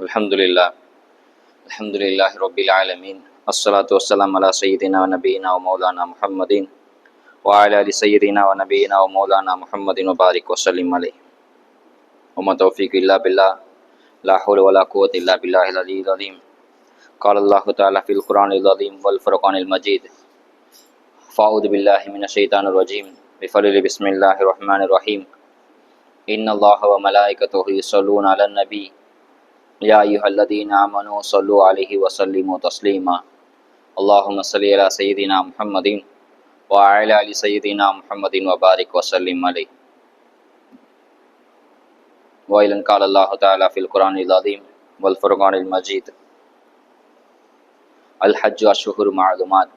அல்ஹம்துலில்லாஹ் அல்ஹம்துலில்லாஹி ரப்பில் ஆலமீன் அஸ்ஸலாத்து வஸ்ஸலாமு அலா சய்யிதினா வ நபியினா வ மௌலானா முஹம்மதின் வ அலா ஆலி சய்யிதினா வ நபியினா வ மௌலானா முஹம்மதின் வ பாரிக் வ ஸல்லிம் அலைஹி வ மா தௌஃபீக் இல்லா பில்லாஹ் லா ஹவ்ல வ லா குவத்த இல்லா பில்லாஹில் அலிய்யில் அலீம் قال الله تعالى في القرآن العظيم والفرقان المجيد فأعوذ بالله من الشيطان الرجيم بفضل بسم الله الرحمن الرحيم إن الله وملائكته يصلون على النبي يا أيها الذين آمنوا صلوا عليه وسلموا تسليما اللهم صل على سيدنا محمد وعلى آل سيدنا محمد وبارك وسلم عليه وإذ قال الله تعالى في القرآن العظيم والفرقان المجيد الحج أشهر معلومات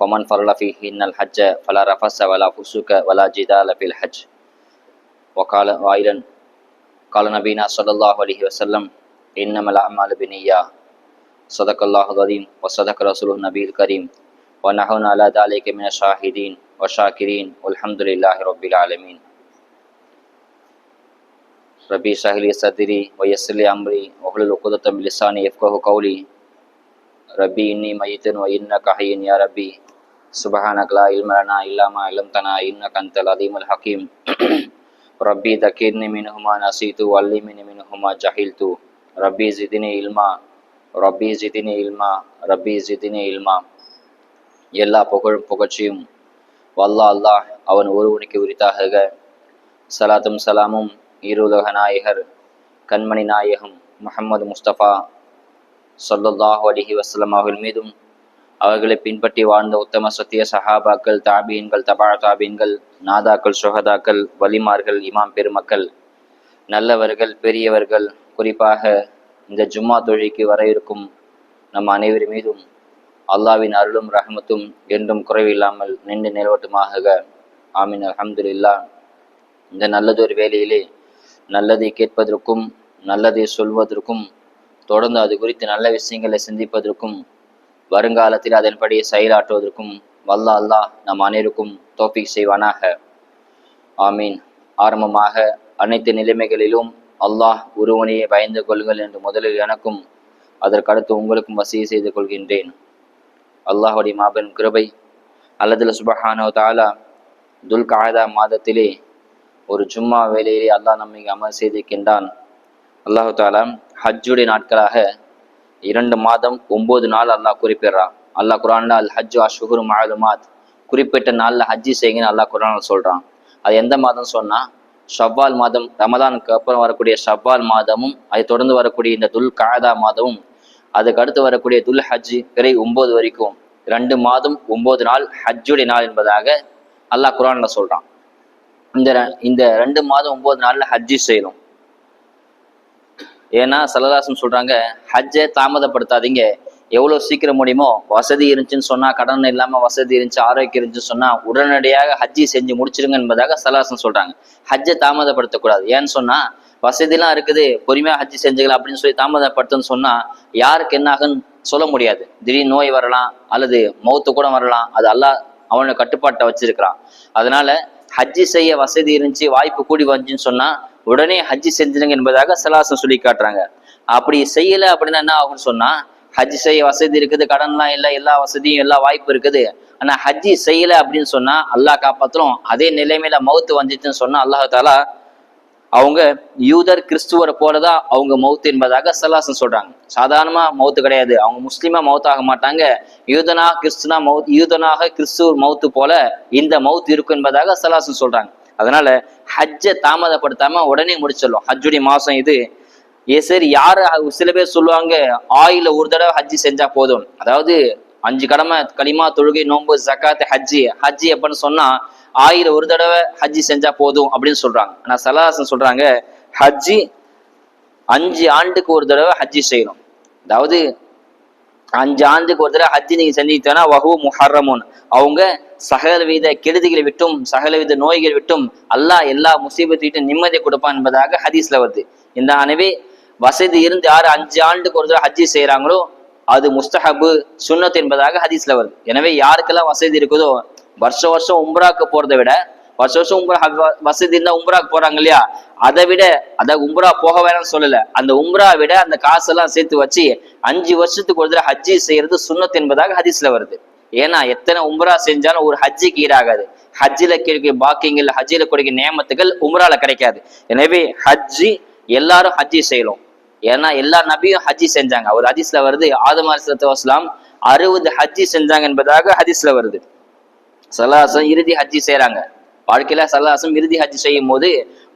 فمن فرض فيهن الحج فلا رفث ولا فسوق ولا جدال في الحج وقال وأيضا قال نبينا صلى الله عليه وسلم إنما الأعمال بالنيات صدق الله العظيم وصدق رسوله النبي الكريم ونحن على ذلك من الشاهدين والشاكرين والحمد لله رب العالمين ربي اشرح لي صدري ويسر لي أمري واحلل عقدة من لساني يفقهوا قولي ربي إني ميت وإنك حي يا ربي سبحانك لا علم لنا إلا ما علمتنا إنك أنت العليم الحكيم ربي ذكرني منهما نسيت وعلمني منهما جهلت ரப்பி ஜிதினி இல்மா ரப்பி ஜிதினி இல்மா ரப்பி ஜிதினி இல்மா. எல்லா புகழ்ச்சியும் வல்லா அல்லாஹ் அவன் ஒருவனுக்கு உரித்தாக. சலாத்தும் சலாமும் ஈருலக நாயகர் கண்மணி நாயகம் முஹம்மது முஸ்தபா ஸல்லல்லாஹு அலைஹி வஸல்லம் அவர்கள் மீதும் அவர்களை பின்பற்றி வாழ்ந்த உத்தம சத்திய சஹாபாக்கள், தாபீன்கள், தபா தாபீன்கள், நாதாக்கள், சுஹதாக்கள், வலிமார்கள், இமாம் பெருமக்கள், நல்லவர்கள், பெரியவர்கள், குறிப்பாக இந்த ஜும்மா தொழுகைக்கு வர இருக்கும் நம் அனைவர் மீதும் அல்லாவின் அருளும் ரஹமத்தும் என்றும் குறைவில்லாமல் நின்று நிலவட்டுமாக. ஆமீன். அல்ஹம்துலில்லாஹ். இந்த நல்லதொரு வேளையிலே நல்லதை கேட்பதற்கும் நல்லதை சொல்வதற்கும் தொடர்ந்து அது குறித்து நல்ல விஷயங்களை சிந்திப்பதற்கும் வருங்காலத்தில் அதன்படி செயலாற்றுவதற்கும் வல்ல அல்லாஹ் நம் அனைவருக்கும் தௌஃபீக் செய்வானாக. ஆமீன். ஆரம்பமாக அனைத்து நிலைமைகளிலும் அல்லாஹ் ஒருவனையே பயந்து கொள்ளுங்கள் என்று முதலில் எனக்கும் அதற்கடுத்து உங்களுக்கும் வசிய செய்து கொள்கின்றேன். அல்லாஹுடைய மாபெரும் கிருபை அல்லது சுபஹானஹு வ தஆலா துல் கஅதா மாதத்திலே ஒரு ஜும்மா வேளையிலே அல்லாஹ் நம்மை அமல் செய்திருக்கின்றான். அல்லாஹு தஆலா ஹஜ்ஜுடைய நாட்களாக 2 மாதம் 9 நாள் அல்லாஹ் குறிப்பிடுறான். அல்லாஹ் குர்ஆன்ல அல் ஹஜ்ஜு அஷ்ஹுரு மஅலூமாத், குறிப்பிட்ட நாளில் ஹஜ்ஜி செய்யுங்கன்னு அல்லாஹ் குர்ஆன்ல சொல்றான். அது எந்த மாதம் சொன்னா ஷவ்வால் மாதம், ரமதானுக்கு அப்புறம் வரக்கூடிய ஷவ்வால் மாதமும் அதை தொடர்ந்து வரக்கூடிய இந்த துல் கஅதா மாதமும் அதுக்கு அடுத்து வரக்கூடிய துல் ஹஜ் பிறை 9 வரைக்கும் 2 மாதம் 9 நாள் ஹஜ்ஜுடைய நாள் என்பதாக அல்லாஹ் குர்ஆன்ல சொல்றான். இந்த 2 மாதம் 9 நாள்ல ஹஜ்ஜி செய்யணும். ஏன்னா ஸல்லல்லாஹு சொல்றாங்க, ஹஜ்ஜை தாமதப்படுத்தாதீங்க, எவ்வளோ சீக்கிரம் முடியுமோ, வசதி இருந்துச்சுன்னு சொன்னா, கடன் இல்லாமல் வசதி இருந்துச்சு, ஆரோக்கியம் இருந்துச்சுன்னு சொன்னா உடனடியாக ஹஜ்ஜி செஞ்சு முடிச்சிருங்க என்பதாக ஸல்லல்லாஹு சொல்றாங்க. ஹஜ்ஜை தாமதப்படுத்தக்கூடாது. ஏன்னு சொன்னா வசதிலாம் இருக்குது, பொறுமையா ஹஜ்ஜி செஞ்சுக்கலாம் அப்படின்னு சொல்லி தாமதப்படுத்துன்னு சொன்னா யாருக்கு என்ன ஆகுன்னு சொல்ல முடியாது. திடீர்னு நோய் வரலாம் அல்லது மௌத்து கூட வரலாம். அது அல்லாஹ் அவனோட கட்டுப்பாட்டை வச்சிருக்கிறான். அதனால ஹஜ்ஜி செய்ய வசதி இருந்துச்சு, வாய்ப்பு கூடி வந்துச்சுன்னு சொன்னா உடனே ஹஜ்ஜி செஞ்சிருங்க என்பதாக ஸல்லல்லாஹு சொல்லி காட்டுறாங்க. அப்படி செய்யல அப்படின்னா என்ன ஆகும்னு சொன்னா, ஹஜ்ஜி செய்ய வசதி இருக்குது, கடன்லாம் இல்லை, எல்லா வசதியும் எல்லா வாய்ப்பு இருக்குது, ஆனா ஹஜ்ஜி செய்யல அப்படின்னு சொன்னா அல்லாஹ் காப்பாத்துறோம். அதே நிலைமையில மௌத்து வந்துச்சுன்னு சொன்னா அல்லாஹ் தஆலா அவங்க யூதர் கிறிஸ்துவரை போலதான் அவங்க மௌத்து என்பதாக ஸல்லல்லாஹு சொல்றாங்க. சாதாரணமா மௌத்து கிடையாது, அவங்க முஸ்லிமா மௌத்தாக மாட்டாங்க, யூதனாக கிறிஸ்துவ மௌத்து போல இந்த மௌத்து இருக்கும் என்பதாக ஸல்லல்லாஹு சொல்றாங்க. அதனால ஹஜ்ஜை தாமதப்படுத்தாம உடனே முடிச்சிடலாம். ஹஜ்ஜுடைய மாசம் இது. சரி, யாரு சில பேர் சொல்லுவாங்க ஆயில ஒரு தடவை ஹஜ்ஜி செஞ்சா போதும், அதாவது 5 கடமை களிமா, தொழுகை, நோன்பு, ஜகாத், ஹஜ்ஜி எப்பன்னு சொன்னா ஆயில ஒரு தடவை ஹஜ்ஜி செஞ்சா போதும் அப்படின்னு சொல்றாங்க. ஆனா ஸல்லல்லாஹு சொல்றாங்க ஹஜ்ஜி 5 ஆண்டுக்கு ஒரு தடவை ஹஜ்ஜி செய்யணும். அதாவது 5 ஆண்டுக்கு ஒரு தடவை ஹஜ்ஜி நீங்க செஞ்சுக்கிட்டோன்னா வஹு முஹர்ரமுன், அவங்க சகலவித கெடுதிகளை விட்டும் சகலவித நோய்கள் விட்டும் அல்லாஹ் எல்லா முசீபத்திட்டும் நிம்மதியை கொடுப்பான் என்பதாக ஹதீஸ்ல வருது. இந்த எனவே வசதி இருந்து யாரு 5 ஆண்டுக்கு ஒரு தடவை ஹஜ்ஜி செய்யறாங்களோ அது முஸ்தஹபு, சுன்னத் என்பதாக ஹதீஸ்ல வருது. எனவே யாருக்கெல்லாம் வசதி இருக்குதோ வருஷம் வருஷம் உம்ராக்கு போறதை விட வருஷம் உம்ரா வசதி இருந்தா உம்ராக்கு போறாங்க இல்லையா, அதை விட, அதாவது உம்ரா போக வேணாம்னு சொல்லல, அந்த உம்ரா விட அந்த காசெல்லாம் சேர்த்து வச்சு 5 வருஷத்துக்கு ஒரு தடவை ஹஜ்ஜி செய்யறது சுன்னத் என்பதாக ஹதீஸ்ல வருது. ஏன்னா எத்தனை உம்ரா செஞ்சாலும் ஒரு ஹஜ்ஜிக்கு ஈடாகாது. ஹஜ்ஜில கிடைக்கிற பாக்கியங்கள், ஹஜ்ஜில கிடைக்கிற நியமத்துகள் உம்ரால கிடைக்காது. எனவே ஹஜ்ஜி எல்லாரும் ஹஜ்ஜி செய்யணும். ஏன்னா எல்லா நபியும் ஹஜ்ஜி செஞ்சாங்க. ஒரு ஹதீஸ்ல வருது, ஆதம் அலைஹிஸ்ஸலாத்து வஸ்ஸலாம் 60 ஹஜ்ஜி செஞ்சாங்க என்பதாக ஹதீஸ்ல வருது. ஸல்லல்லாஹு இறுதி ஹஜ்ஜி செய்யறாங்க. வாழ்க்கையில ஸல்லல்லாஹு இறுதி ஹஜ்ஜி செய்யும் போது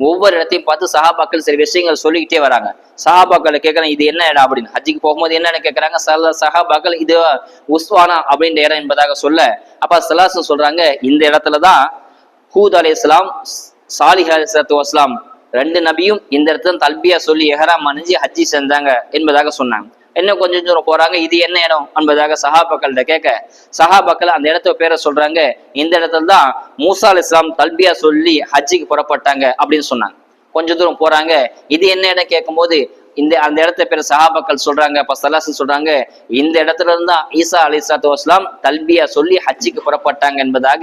ஒவ்வொரு இடத்தையும் பார்த்து சஹாபாக்கள் சில விஷயங்கள் சொல்லிக்கிட்டே வராங்க. சஹாபாக்களை கேட்கறாங்க, இது என்ன இடம் அப்படின்னு. ஹஜ்ஜிக்கு போகும்போது என்னன்னு கேட்கறாங்க. சஹாபாக்கள் இது உஸ்வானா அப்படின்ற இடம் என்பதாக சொல்ல, அப்ப ஸல்லல்லாஹு சொல்றாங்க, இந்த இடத்துலதான் ஹூத் அலைஹிஸ்ஸலாம், சாலிஹ் அலைஹிஸ்ஸலாத்து வஸ்ஸலாம் 2 நபியும் இந்த இடத்துல தல்பியா சொல்லி எஹ்ராம் அணிஞ்சு ஹஜ்ஜி செஞ்சாங்க என்பதாக சொன்னாங்க. இன்னும் கொஞ்சம் தூரம் போறாங்க, இது என்ன இடம் என்பதாக சஹாபாக்கள்கிட்ட கேட்க, சஹாபாக்கள் அந்த இடத்த பேரை சொல்றாங்க, இந்த இடத்துல தான் மூசா அலைஹிஸ்ஸலாம் தல்பியா சொல்லி ஹஜ்ஜிக்கு புறப்பட்டாங்க அப்படின்னு சொன்னாங்க. கொஞ்ச தூரம் போறாங்க, இது என்ன இடம் கேட்கும் போது அந்த இடத்த பேர் சஹாபாக்கள் சொல்றாங்க. அப்ப ஸல்லல்லாஹு சொல்றாங்க, இந்த இடத்துல இருந்தா ஈசா அலைஹிஸ்ஸலாத்து வஸ்ஸலாம் தல்பியா சொல்லி ஹஜ்ஜிக்கு புறப்பட்டாங்க என்பதாக.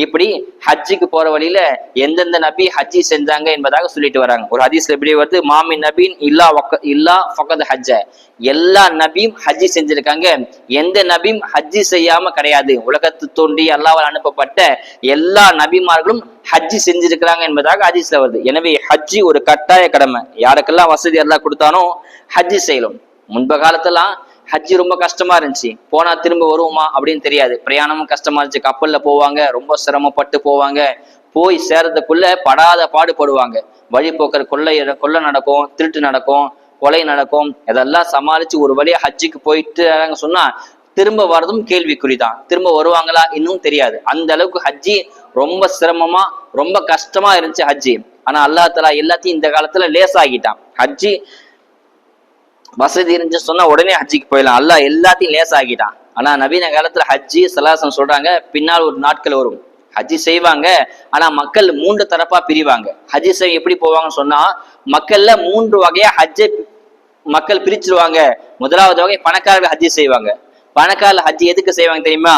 இப்படி ஹஜ்ஜிக்கு போற வழியில எந்தெந்த நபி ஹஜ்ஜி செஞ்சாங்க என்பதாக சொல்லிட்டு வராங்க. ஒரு ஹதீஸ்ல எப்படி வருது, மாமின் நபின் இல்லா ஃபகத் ஹஜ்ஜ, எல்லா நபியும் ஹஜ்ஜி செஞ்சிருக்காங்க, எந்த நபியும் ஹஜ்ஜி செய்யாம கிடையாது. உலகத்து தோன்றி அல்லாஹ்வால் அனுப்பப்பட்ட எல்லா நபிமார்களும் ஹஜ்ஜி செஞ்சிருக்கிறாங்க என்பதாக ஹதீஸ்ல வருது. எனவே ஹஜ்ஜி ஒரு கட்டாய கடமை. யாருக்கெல்லாம் வசதி எல்லாம் கொடுத்தானோ ஹஜ்ஜி செய்யணும். முன்பு காலத்தெல்லாம் ஹஜ்ஜி ரொம்ப கஷ்டமா இருந்துச்சு, போனா திரும்ப வருவோமா அப்படின்னு தெரியாது. பிரயாணமும் கஷ்டமா இருந்துச்சு, கப்பல்ல போவாங்க, ரொம்ப சிரமப்பட்டு போவாங்க, போய் சேர்றதுக்குள்ள படாத பாடுபடுவாங்க. வழிபோக்கர் கொள்ளை நடக்கும், திருட்டு நடக்கும், கொலை நடக்கும். இதெல்லாம் சமாளிச்சு ஒரு வழியா ஹஜ்ஜிக்கு போயிட்டு சொன்னா திரும்ப வர்றதும் கேள்விக்குறிதான். திரும்ப வருவாங்களா இன்னும் தெரியாது. அந்த அளவுக்கு ஹஜ்ஜி ரொம்ப சிரமமா, ரொம்ப கஷ்டமா இருந்துச்சு ஹஜ்ஜி. ஆனா அல்லாஹ் தஆலா எல்லாத்தையும் இந்த காலத்துல லேசாகிட்டான். ஹஜ்ஜி வசதி இருந்துச்சு சொன்னா உடனே ஹஜ்ஜிக்கு போயிடலாம், அல்லாஹ் எல்லாத்தையும் லேசாகிட்டான். ஆனா நவீன காலத்துல ஹஜ்ஜி ஸல்லல்லாஹு சொல்றாங்க, பின்னால் ஒரு நாட்கள் வரும், ஹஜ்ஜி செய்வாங்க, ஆனா மக்கள் 3 தரப்பா பிரிவாங்க. ஹஜ்ஜி செய்ய எப்படி போவாங்கன்னு சொன்னா, மக்கள்ல 3 வகையா ஹஜ்ஜை மக்கள் பிரிச்சிருவாங்க. முதலாவது வகை பணக்காரர்கள் ஹஜ்ஜி செய்வாங்க. பணக்காரர்கள் ஹஜ்ஜி எதுக்கு செய்வாங்க தெரியுமா?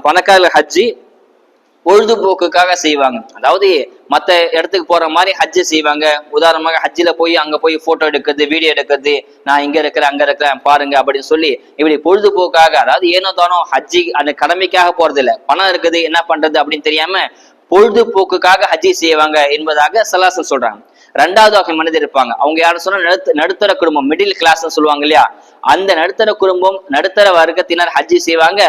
பணக்காரர்கள் ஹஜ்ஜி பொழுதுபோக்குக்காக செய்வாங்க. அதாவது மத்த இடத்துக்கு போற மாதிரி ஹஜ்ஜி செய்வாங்க. உதாரணமாக ஹஜ்ஜில போய் அங்க போய் போட்டோ எடுக்கிறது, வீடியோ எடுக்கிறது, நான் இங்க இருக்கிறேன் அங்க இருக்கிறேன் பாருங்க அப்படின்னு சொல்லி இப்படி பொழுதுபோக்காக, அதாவது ஏனோ தானோ ஹஜ்ஜி அந்த கடமைக்காக போறது இல்லை, பணம் இருக்குது என்ன பண்றது அப்படின்னு தெரியாம பொழுதுபோக்குக்காக ஹஜ்ஜி செய்வாங்க என்பதாக ஸல்லல்லாஹு சொல்றாங்க. 2வது வகை மனிதர் இருப்பாங்க. அவங்க யாரும் சொன்னா நடுத்தர குடும்பம், மிடில் கிளாஸ் சொல்லுவாங்க இல்லையா, அந்த நடுத்தர குடும்பம், நடுத்தர வர்க்கத்தினர் ஹஜ்ஜி செய்வாங்க.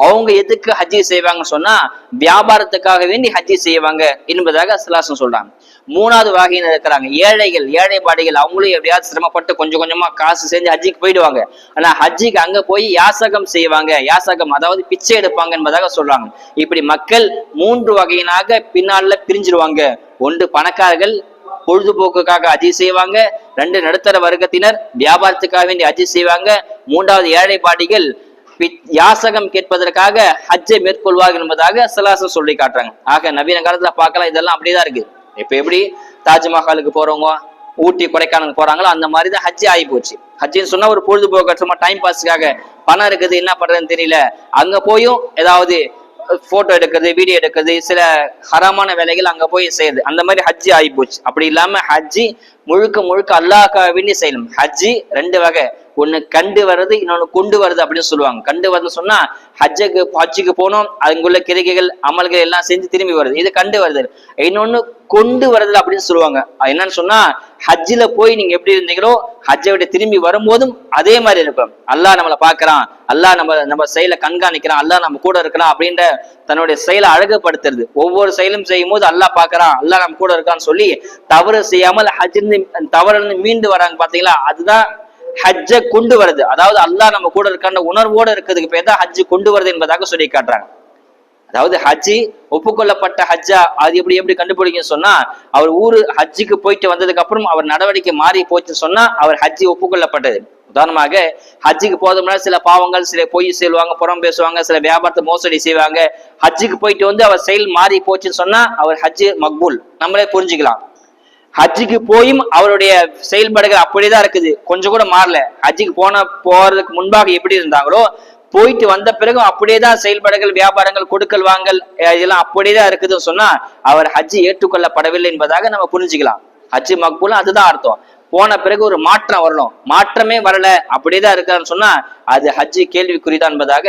அவங்க எதுக்கு ஹஜ்ஜி செய்வாங்கன்னு சொன்னா வியாபாரத்துக்காக வேண்டி ஹஜ்ஜி செய்வாங்க என்பதாக ஸல்லல்லாஹு சொல்றாங்க. 3வது வகையினர் இருக்கிறாங்க, ஏழைகள், ஏழைப்பாடிகள். அவங்களும் எப்படியாவது சிரமப்பட்டு கொஞ்சம் கொஞ்சமா காசு செஞ்சு ஹஜ்ஜிக்கு போயிடுவாங்க. ஆனா ஹஜ்ஜிக்கு அங்க போய் யாசகம் செய்வாங்க. யாசகம் அதாவது பிச்சை எடுப்பாங்க என்பதாக சொல்றாங்க. இப்படி மக்கள் 3 வகையினாக பின்னால பிரிஞ்சிருவாங்க. ஒன்று பணக்காரர்கள் பொழுதுபோக்குக்காக ஹஜ்ஜி செய்வாங்க, 2 நடுத்தர வர்க்கத்தினர் வியாபாரத்துக்காக வேண்டி ஹஜ்ஜி செய்வாங்க, 3வது ஏழைப்பாடிகள் யாசகம் கேட்பதற்காக ஹஜ்ஜை மேற்கொள்வார்கள் என்பதாக ஸல்லல்லாஹு சொல்லி காட்டுறாங்க. ஆக நவீன காலத்துல பார்க்கலாம், இதெல்லாம் அப்படிதான் இருக்கு. இப்ப எப்படி தாஜ்மஹாலுக்கு போறவங்க, ஊட்டி கொடைக்கானலுக்கு போறாங்களோ அந்த மாதிரிதான் ஹஜ்ஜி ஆகி போச்சு. ஹஜ்ஜின்னு சொன்னா ஒரு பொழுதுபோக்கு, சும்மா டைம் பாஸ்க்காக, பணம் இருக்குது என்ன பண்றதுன்னு தெரியல, அங்க போயும் ஏதாவது போட்டோ எடுக்கிறது, வீடியோ எடுக்கிறது, சில ஹராமான வேலைகள் அங்க போய் செய்யுது. அந்த மாதிரி ஹஜ்ஜி ஆகி போச்சு. அப்படி இல்லாம ஹஜ்ஜி முழுக்க முழுக்க அல்லாஹ்க்காக வேண்டி செய்யணும். ஹஜ்ஜி 2 வகை, ஒண்ணு கண்டு வர்றது, இன்னொன்னு கொண்டு வருது அப்படின்னு சொல்லுவாங்க. கண்டு வருதுன்னு சொன்னா ஹஜ்ஜுக்கு போனோம், அங்குள்ள கிரிகைகள் அமல்கள் எல்லாம் செஞ்சு திரும்பி வருது, இது கண்டு வருது. இன்னொன்னு கொண்டு வருது அப்படின்னு சொல்லுவாங்க. என்னன்னு சொன்னா ஹஜ்ஜில போய் நீங்க எப்படி இருந்தீங்களோ ஹஜ்ஜை விட திரும்பி வரும்போதும் அதே மாதிரி இருக்கும். அல்லாஹ் நம்மளை பாக்குறான், அல்லாஹ் நம்ம செயலை கண்காணிக்கிறான், அல்லாஹ் நம்ம கூட இருக்கிறான் அப்படின்ற தன்னுடைய செயலை அழகுபடுத்துறது. ஒவ்வொரு செயலும் செய்யும் போது அல்லாஹ் பாக்குறான், அல்லாஹ் நம்ம கூட இருக்கான்னு சொல்லி தவறு செய்யாமல் தவறு மீண்டு வராங்க பாத்தீங்களா, அதுதான் ஹஜ்ஜை கொண்டு வருது. அதாவது அல்லாஹ் நம்ம கூட இருக்கான உணர்வோடு இருக்கிறதுக்கு பேர் தான் ஹஜ்ஜு கொண்டு வருது என்பதாக சொல்லி காட்டுறாங்க. அதாவது ஹஜ்ஜி ஒப்புக்கொள்ளப்பட்ட ஹஜ்ஜா அது எப்படி கண்டுபிடிக்கும் சொன்னா, அவர் ஹஜ்ஜுக்கு போயிட்டு வந்ததுக்கு அப்புறம் அவர் நடவடிக்கை மாறி போச்சுன்னு சொன்னா அவர் ஹஜ்ஜி ஒப்புக்கொள்ளப்பட்டது. உதாரணமாக ஹஜ்ஜுக்கு போறது முன்னாடி சில பாவங்கள், சில பொய் சொல்லுவாங்க, புறம் பேசுவாங்க, சில வியாபாரத்தை மோசடி செய்வாங்க. ஹஜ்ஜுக்கு போயிட்டு வந்து அவர் செயல் மாறி போச்சுன்னு சொன்னா அவர் ஹஜ்ஜு மக்பூல், நம்மளே புரிஞ்சுக்கலாம். ஹஜ்ஜுக்கு போயும் அவருடைய செயல்பாடுகள் அப்படியேதான் இருக்குது, கொஞ்சம் கூட மாறல. ஹஜ்ஜுக்கு போறதுக்கு முன்பாக எப்படி இருந்தாங்களோ போயிட்டு வந்த பிறகு அப்படியேதான் செயல்பாடுகள், வியாபாரங்கள், கொடுக்கல் வாங்கல் இதெல்லாம் அப்படியேதான் இருக்குதுன்னு சொன்னா அவர் ஹஜ் ஏற்றுக்கொள்ளப்படவில்லை என்பதாக நம்ம புரிஞ்சுக்கலாம். ஹஜ் மக்பூலா அதுதான் அர்த்தம். போன பிறகு ஒரு மாற்றம் வரணும், மாற்றமே வரல அப்படியேதான் இருக்கான்னு சொன்னா அது ஹஜ் கேள்விக்குறிதான் என்பதாக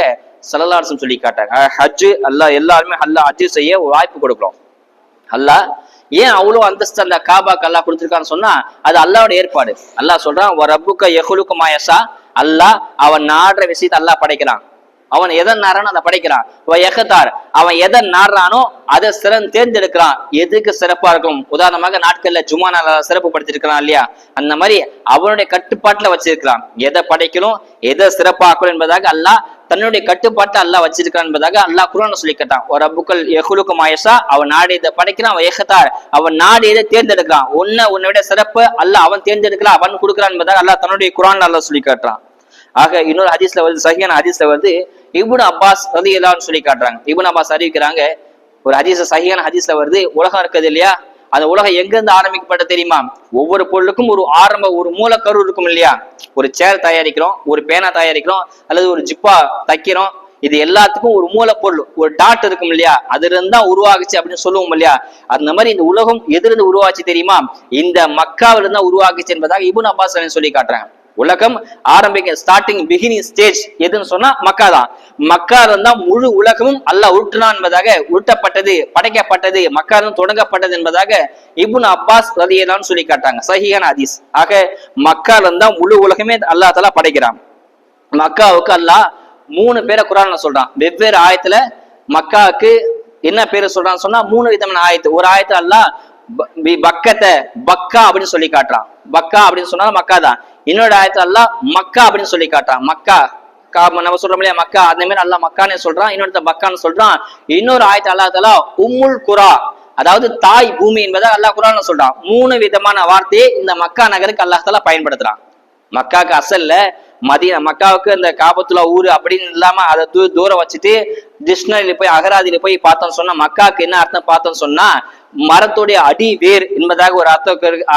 ஸல்லல்லாஹு அலைஹி வஸல்லம் சொல்லி காட்டாங்க. ஹஜ் அல்லாஹ் எல்லாருமே ஹஜ் செய்ய ஒரு வாய்ப்பு கொடுக்கிறோம். அல்லாஹ் ஏன் அவ்வளவு அந்தஸ்து அந்த காபாக்கு அல்லாஹ் கொடுத்திருக்கான்னு சொன்னா அது அல்லாஹ்வோட ஏற்பாடு. அல்லாஹ் சொல்றான், ரப்புக்க யஹ்லுகு மா யஷா, அல்லாஹ் அவன் நாடுற விஷயத்தை அல்லாஹ் படைக்கிறான். அவன் எதை நாடுறானோ அதை படைக்கிறான். அவன் எதை நாடுறானோ அதை தேர்ந்தெடுக்கிறான். எதுக்கு சிறப்பா இருக்கும்? உதாரணமாக நாட்கள்ல ஜும்மா நாள் சிறப்பு படுத்திருக்கிறான் இல்லையா, அந்த மாதிரி அவனுடைய கட்டுப்பாட்டுல வச்சிருக்கிறான். எதை படைக்கணும், எதை சிறப்பாக்கணும் என்பதாக அல்லாஹ் தன்னுடைய கட்டுப்பாட்டை அல்லாஹ் வச்சிருக்கான் என்பதாக அல்லாஹ் குர்ஆன்ல சொல்லி கேட்டான். ஒரு ரப்புக்கல் யஹ்லுகு மா யஷா, அவன் நாடு இதை படைக்கிறான். அவன் நாடு இதை தேர்ந்தெடுக்கிறான். உன்னை விட சிறப்பு அல்லாஹ் அவன் தேர்ந்தெடுக்கிறான், அவன் கொடுக்கிறான் என்பதாக அல்லாஹ் தன்னுடைய குர்ஆன்ல அல்லாஹ் சொல்லி காட்டுறான். ஆக இன்னொரு ஹதீஸ்ல வருது, சஹீஹான ஹதீஸ்ல வருது, இப்னு அப்பாஸ் ரலியல்லாஹு அன்ஹு சொல்லி காட்டுறாங்க. இப்னு அப்பாஸ் அறிவிக்கிறாங்க, ஒரு ஹதீஸ் சஹீஹான ஹதீஸ்ல வருது, உலகம் இருக்குது இல்லையா, அந்த உலகம் எங்க இருந்து ஆரம்பிக்கப்பட்ட தெரியுமா? ஒவ்வொரு பொருளுக்கும் ஒரு மூலக்கரு இருக்கும் இல்லையா. ஒரு சேர் தயாரிக்கிறோம், ஒரு பேனா தயாரிக்கிறோம், அல்லது ஒரு ஜிப்பா தைக்கிறோம், இது எல்லாத்துக்கும் ஒரு மூலப்பொருள், ஒரு டாட் இருக்கும் இல்லையா, அதுல இருந்தா உருவாகுச்சு அப்படின்னு சொல்லுவோம் இல்லையா. அந்த மாதிரி இந்த உலகம் எதிலிருந்து உருவாச்சு தெரியுமா? இந்த மக்காவில இருந்தா உருவாக்குச்சு என்பதாக இப்னு அப்பாஸ் சொல்லி காட்டுறாங்க. உலகம் ஆரம்பிக்க ஸ்டார்டிங் பிகினிங் ஸ்டேஜ் எதுன்னு சொன்னா மக்கா தான். மக்கா இருந்தா முழு உலகமும் அல்லாஹ் உருட்டுனான் என்பதாக, உருட்டப்பட்டது, படைக்கப்பட்டது, மக்கா தொடங்கப்பட்டது என்பதாக இப்னு அப்பாஸ் ரலியல்லாஹு அன்ஹு சொல்லி காட்டாங்க. சஹீஹான ஹதீஸ். ஆக மக்கா இருந்தா முழு உலகமே அல்லாஹ் தஆலா படைக்கிறான். மக்காவுக்கு அல்லாஹ் 3 பேரை குர்ஆன்ல சொல்றான். வெவ்வேறு ஆயத்துல மக்காவுக்கு என்ன பேரு சொல்றான்னு சொன்னா 3 விதமான ஆயத்து. ஒரு ஆயத்து அல்லாஹ் பக்கா அப்படின்னு சொல்லி காட்டுறான். பக்கா அப்படின்னு சொன்னா மக்கா தான். இன்னொரு ஆயத்து அல்லாஹ் மக்கா அப்படின்னு சொல்லி காட்டுறான். மக்கா நம்ம சொல்றோம் இல்லையா மக்கா, அந்த மாதிரி அல்லாஹ் மக்கான்னு சொல்றான், இன்னொருத்த பக்கான்னு சொல்றான். இன்னொரு ஆயத்து அல்லாஹ் தஆலா உம்முல் குரா, அதாவது தாய் பூமி என்பதை அல்லாஹ் குர்ஆன்ல சொல்றான். 3 விதமான வார்த்தையை இந்த மக்கா நகருக்கு அல்லாஹ் தஆலா பயன்படுத்துறான். மக்காக்கு அசல்ல மதீனா, மக்காவுக்கு அந்த காபத்துல்லா ஊரு அப்படின்னு இல்லாம அதை தூரம் வச்சுட்டு டிக்ஷனரியில போய் அகராதியில போய் பார்த்தோம்னு சொன்னா மக்காவுக்கு என்ன அர்த்தம் பார்த்தோம்னு சொன்னா மரத்துடைய அடி வேர் என்பதாக ஒரு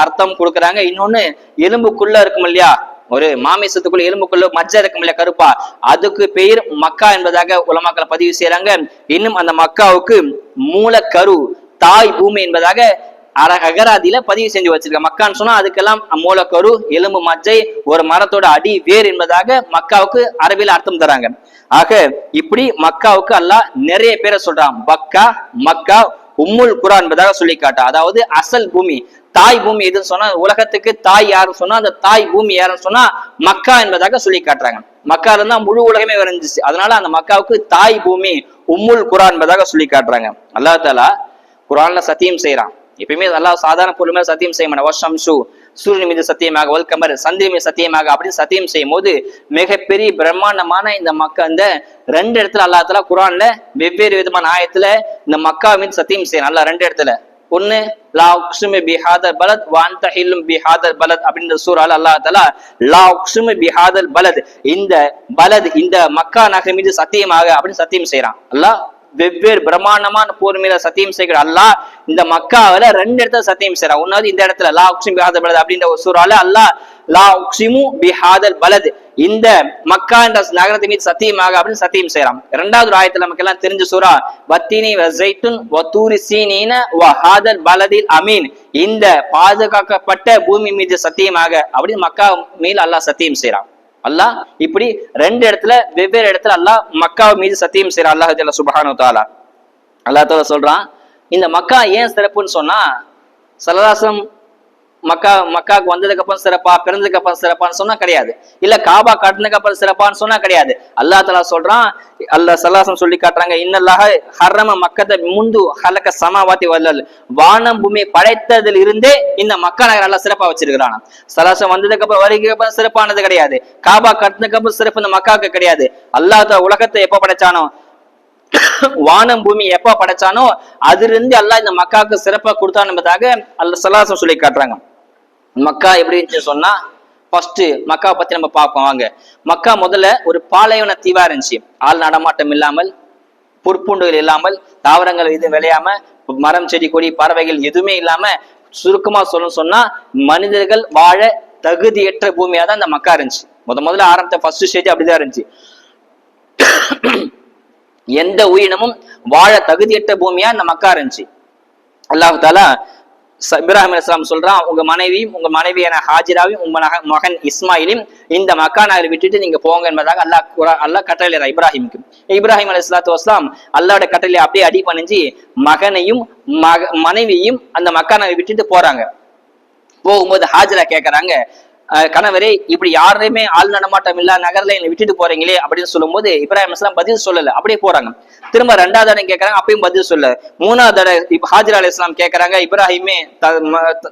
அர்த்தம் கொடுக்குறாங்க. இன்னொன்னு எலும்புக்குள்ள இருக்கும் இல்லையா, ஒரு மாமிசத்துக்குள்ள எலும்புக்குள்ள மஜ்ஜை இருக்கும் இல்லையா கருப்பா, அதுக்கு பெயர் மக்கா என்பதாக உலமாக்களை பதிவு செய்யறாங்க. இன்னும் அந்த மக்காவுக்கு மூலக்கரு தாய் பூமி என்பதாக அகராதியில பதிவு செஞ்சு வச்சிருக்க. மக்கான்னு சொன்னா அதுக்கெல்லாம் மூலக்கரு, எலும்பு மஜ்ஜை, ஒரு மரத்தோட அடி வேர் என்பதாக மக்காவுக்கு அரபியில அர்த்தம் தராங்க. ஆக இப்படி மக்காவுக்கு அல்லாஹ் நிறைய பேரை சொல்றான். பக்கா, மக்கா, உம்முல் குரா என்பதாக சொல்லி காட்டா. அதாவது அசல் பூமி, தாய் பூமி எதுன்னு சொன்னா, உலகத்துக்கு தாய் யாருன்னு சொன்னா அந்த தாய் பூமி யாருன்னு சொன்னா மக்கா என்பதாக சொல்லி காட்டுறாங்க. மக்கா இருந்தா முழு உலகமே விரைஞ்சிச்சு. அதனால அந்த மக்காவுக்கு தாய் பூமி உம்முல் குரா என்பதாக சொல்லி காட்டுறாங்க. அல்லாஹ் தஆலா குர்ஆன்ல சத்தியம் செய்யறான். எப்பயுமே அல்லாஹ் சாதாரண பொருள் மேல சத்தியம் செய்ய மாட்டான். வஷம்சு, சூரியன் மீது சத்தியமாக, வல் கமர், சந்திரன் மீது சத்தியமாக அப்படின்னு சத்தியம் செய்யும் போது மிகப்பெரிய பிரம்மாண்டமான இந்த மக்கா, இந்த 2 இடத்துல அல்லாஹ் தஆலா குர்ஆன்ல வெவ்வேறு விதமான ஆயத்துல இந்த மக்கா மீது சத்தியம் செய்யறான். அல்லாஹ் 2 இடத்துல. ஒன்னு லா உக்ஸிமு பிஹாதல் பலத் வ அன்த ஹில்லும் பிஹாதல் பலத் அப்படின்ற சூறால அல்லாஹ் தஆலா லா உக்ஸிமு பிஹாதல் பலத், இந்த பலத் இந்த மக்கா நகர் மீது சத்தியமாக அப்படின்னு சத்தியம் செய்யறான். அல்லாஹ் வெவ்வேறு பிரம்மாண்டமான போர் மீது சத்தியம் செய்கிற அல்லாஹ் இந்த மக்காவில 2 இடத்துல சத்தியம் செய்யறான். ஒன்னாவது இந்த இடத்துல லா உக்ஸிமு பிஹாதல் பலத் அப்படின்ற ஒரு சூறால அல்லாஹ் லா உக்ஸிமு பிஹாதல் பலத், இந்த மக்கா என்ற நகரத்தின் மீது சத்தியமாக அப்படின்னு சத்தியம் செய்யறான். 2வது ஆயத்துல நமக்கு எல்லாம் தெரிஞ்ச சூரா வத்தீனி வஸைத்துன் வதூரி சீனீன வஹாதல் பலதில் அமீன், இந்த பாதுகாக்கப்பட்ட பூமி மீது சத்தியமாக அப்படின்னு மக்கா மீது அல்லாஹ் சத்தியம் செய்யறான். அல்லாஹ் இப்படி 2 இடத்துல வெவ்வேறு இடத்துல அல்லாஹ் மக்கா மீது சத்தியம் செய்யறான். அல்லாஹ் ஜல்ல சுப்ஹானஹு வ தஆலா அல்லாஹ் தஆலா சொல்றான், இந்த மக்கா ஏன் சிறப்புன்னு சொன்னா ஸல்லல்லாஹு மக்காவுக்கு வந்ததுக்கு அப்புறம் சிறப்பா, பிறந்ததுக்கு அப்புறம் சிறப்பான்னு சொன்னா கிடையாது. இல்ல காபா கட்டினதுக்கு அப்புறம் சிறப்பான்னு சொன்னா கிடையாது. அல்லாஹ் தஆலா சொல்றான், அல்லாஹ் ஸல்லல்லாஹு சொல்லி காட்டுறாங்க, இன்னல்லாஹ ஹர்ரம மக்கத முந்து ஹலக ஸமாவாதி வல், வானம் பூமி படைத்ததில் இருந்தே இந்த மக்கா நகர் அல்லாஹ் சிறப்பா வச்சிருக்கிறான். ஸல்லல்லாஹு வந்ததுக்கு அப்புறம் வருகைக்கு அப்புறம் சிறப்பானது கிடையாது. காபா கட்டினதுக்கு அப்புறம் சிறப்பு இந்த மக்காவுக்கு கிடையாது. அல்லாஹ் தஆலா உலகத்தை எப்ப படைச்சானோ, வானம் பூமி எப்ப படைச்சானோ அதுல இருந்து அல்லாஹ் இந்த மக்காவுக்கு சிறப்பா கொடுத்தான் என்பதாக அல்லாஹ் ஸல்லல்லாஹு சொல்லி காட்டுறாங்க. மக்கா எப்படி இருந்துச்சு சொன்னா, ஃபர்ஸ்ட் மக்கா பத்தி நம்ம பார்ப்போம் வாங்க. மக்கா முதல்ல ஒரு பாலைவன தீவா இருந்துச்சு. ஆள் நடமாட்டம் இல்லாமல், புற்பூண்டுகள் இல்லாமல், தாவரங்கள் எதுவும் விளையாம, மரம் செடி கொடி பறவைகள் எதுவுமே இல்லாம, சுருக்கமா சொன்னா மனிதர்கள் வாழ தகுதியற்ற பூமியா தான் இந்த மக்கா இருந்துச்சு. முதல்ல ஆரம்பித்த ஃபர்ஸ்ட் ஸ்டேஜ் அப்படிதான் இருந்துச்சு. எந்த உயிரினமும் வாழ தகுதியற்ற பூமியா இந்த மக்கா இருந்துச்சு. அல்லாஹ் தாலா இப்ராஹிம் அலைஹிஸ்ஸலாம் சொல்றான், உங்க மனைவியும் உங்க மனைவியான ஹாஜிராவையும் உங்க மகன் இஸ்மாயிலையும் இந்த மக்கா நகரை விட்டுட்டு நீங்க போங்க என்பதாக அல்லாஹ் கட்டளை இப்ராஹிமுக்கு. இப்ராஹிம் அலைஹிஸ்ஸலாத்து வஸ்ஸலாம் அல்லாஹ்வோட கட்டளை அப்படியே அடி பணிஞ்சு மகனையும் மனைவியும் அந்த மக்கா நகரை விட்டுட்டு போறாங்க. போகும்போது ஹாஜிரா கேட்கறாங்க, கணவரே இப்படி யாருமே ஆள் நடமாட்டம் இல்ல நகர்ல என்னை விட்டுட்டு போறீங்களே அப்படின்னு சொல்லும் போது இப்ராஹிம் அலைஹிஸ்ஸலாம் பதில் சொல்லல, அப்படியே போறாங்க. திரும்ப 2வது தடவை கேட்கறாங்க, அப்பயும் பதில் சொல்ல. 3வது தடவை ஹாஜிரா அலைஹிஸ்ஸலாம் கேட்கறாங்க, இப்ராஹிமே